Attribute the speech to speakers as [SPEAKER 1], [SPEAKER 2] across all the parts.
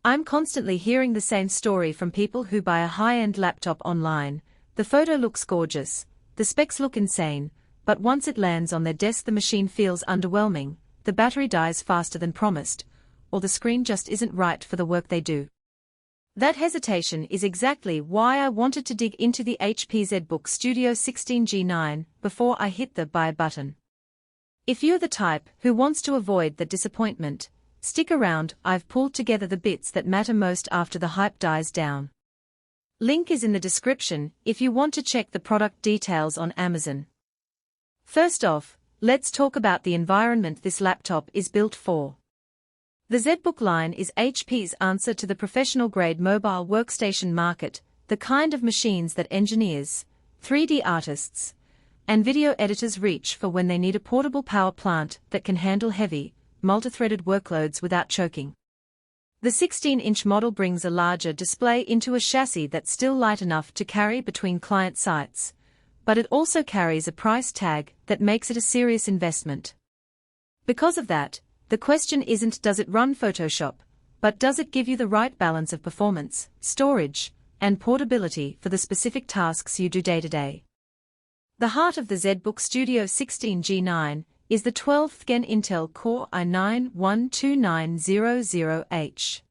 [SPEAKER 1] I'm constantly hearing the same story from people who buy a high-end laptop online. The photo looks gorgeous, the specs look insane, but once it lands on their desk the machine feels underwhelming, the battery dies faster than promised, or the screen just isn't right for the work they do. That hesitation is exactly why I wanted to dig into the HP ZBook Studio 16 G9 before I hit the buy button. If you're the type who wants to avoid that disappointment, stick around. I've pulled together the bits that matter most after the hype dies down. Link is in the description if you want to check the product details on Amazon. First off, let's talk about the environment this laptop is built for. The ZBook line is HP's answer to the professional-grade mobile workstation market, the kind of machines that engineers, 3D artists, and video editors reach for when they need a portable power plant that can handle heavy, multi-threaded workloads without choking. The 16-inch model brings a larger display into a chassis that's still light enough to carry between client sites, but it also carries a price tag that makes it a serious investment. Because of that, the question isn't does it run Photoshop, but does it give you the right balance of performance, storage, and portability for the specific tasks you do day to day. The heart of the ZBook Studio 16 G9 is the 12th Gen Intel Core i9-12900H.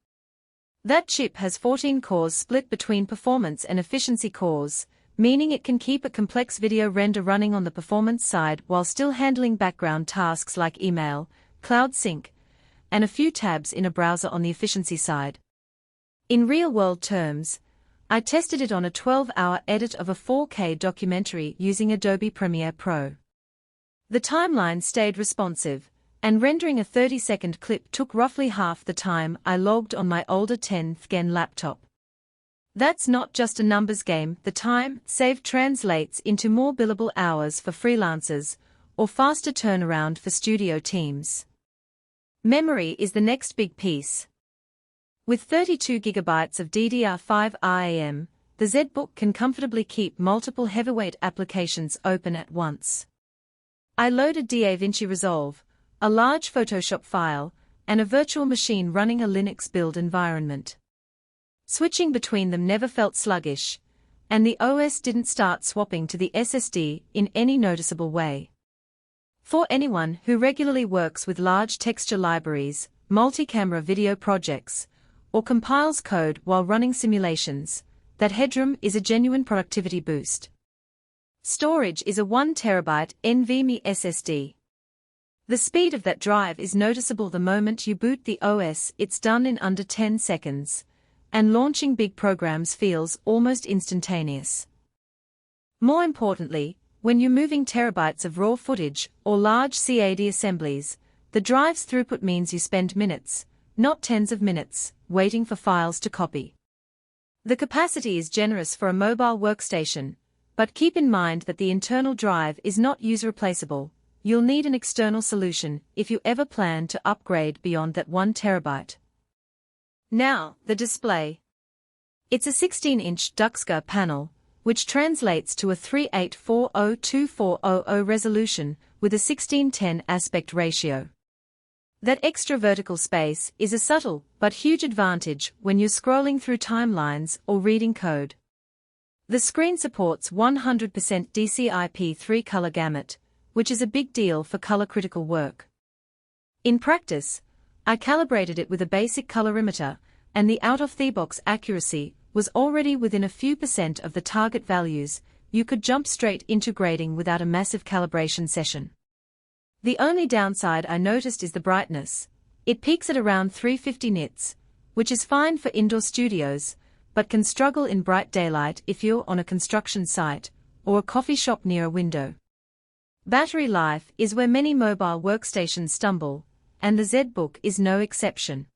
[SPEAKER 1] That chip has 14 cores split between performance and efficiency cores, meaning it can keep a complex video render running on the performance side while still handling background tasks like email, cloud sync, and a few tabs in a browser on the efficiency side. In real-world terms, I tested it on a 12-hour edit of a 4K documentary using Adobe Premiere Pro. The timeline stayed responsive, and rendering a 30-second clip took roughly half the time I logged on my older 10th Gen laptop. That's not just a numbers game. The time saved translates into more billable hours for freelancers, or faster turnaround for studio teams. Memory is the next big piece. With 32 GB of DDR5 RAM, the ZBook can comfortably keep multiple heavyweight applications open at once. I loaded DaVinci Resolve, a large Photoshop file, and a virtual machine running a Linux build environment. Switching between them never felt sluggish, and the OS didn't start swapping to the SSD in any noticeable way. For anyone who regularly works with large texture libraries, multi-camera video projects, or compiles code while running simulations, that headroom is a genuine productivity boost. Storage is a 1 TB NVMe SSD. The speed of that drive is noticeable the moment you boot the OS. It's done in under 10 seconds, and launching big programs feels almost instantaneous. More importantly, when you're moving terabytes of raw footage or large CAD assemblies, the drive's throughput means you spend minutes, not tens of minutes, waiting for files to copy. The capacity is generous for a mobile workstation, but keep in mind that the internal drive is not user-replaceable. You'll need an external solution if you ever plan to upgrade beyond that 1 TB. Now, the display. It's a 16-inch WQUXGA panel, which translates to a 3840x2400 resolution with a 16:10 aspect ratio. That extra vertical space is a subtle but huge advantage when you're scrolling through timelines or reading code. The screen supports 100% DCI-P3 color gamut, which is a big deal for color-critical work. In practice, I calibrated it with a basic colorimeter, and the out-of-the-box accuracy was already within a few percent of the target values. You could jump straight into grading without a massive calibration session. The only downside I noticed is the brightness. It peaks at around 350 nits, which is fine for indoor studios, but can struggle in bright daylight if you're on a construction site or a coffee shop near a window. Battery life is where many mobile workstations stumble, and the ZBook is no exception.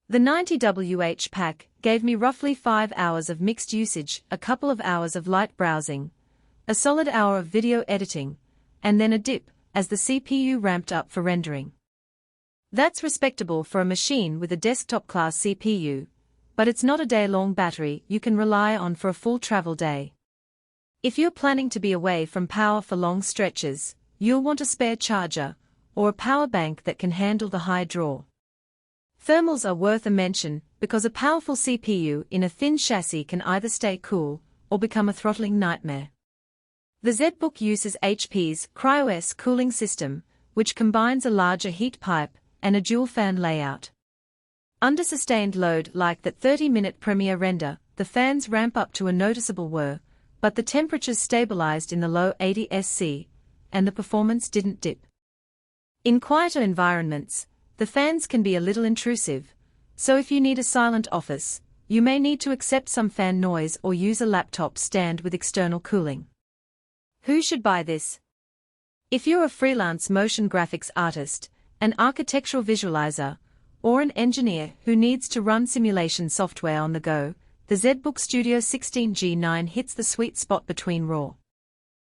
[SPEAKER 1] The 90Wh pack gave me roughly 5 hours of mixed usage, a couple of hours of light browsing, a solid hour of video editing, and then a dip as the CPU ramped up for rendering. That's respectable for a machine with a desktop-class CPU, but it's not a day-long battery you can rely on for a full travel day. If you're planning to be away from power for long stretches, you'll want a spare charger, or a power bank that can handle the high draw. Thermals are worth a mention because a powerful CPU in a thin chassis can either stay cool or become a throttling nightmare. The ZBook uses HP's CryoS cooling system, which combines a larger heat pipe and a dual-fan layout. Under sustained load like that 30-minute Premiere render, the fans ramp up to a noticeable whir, but the temperatures stabilized in the low 80 SC, and the performance didn't dip. In quieter environments, the fans can be a little intrusive, so if you need a silent office, you may need to accept some fan noise or use a laptop stand with external cooling. Who should buy this? If you're a freelance motion graphics artist, an architectural visualizer, or an engineer who needs to run simulation software on the go, the ZBook Studio 16G9 hits the sweet spot between raw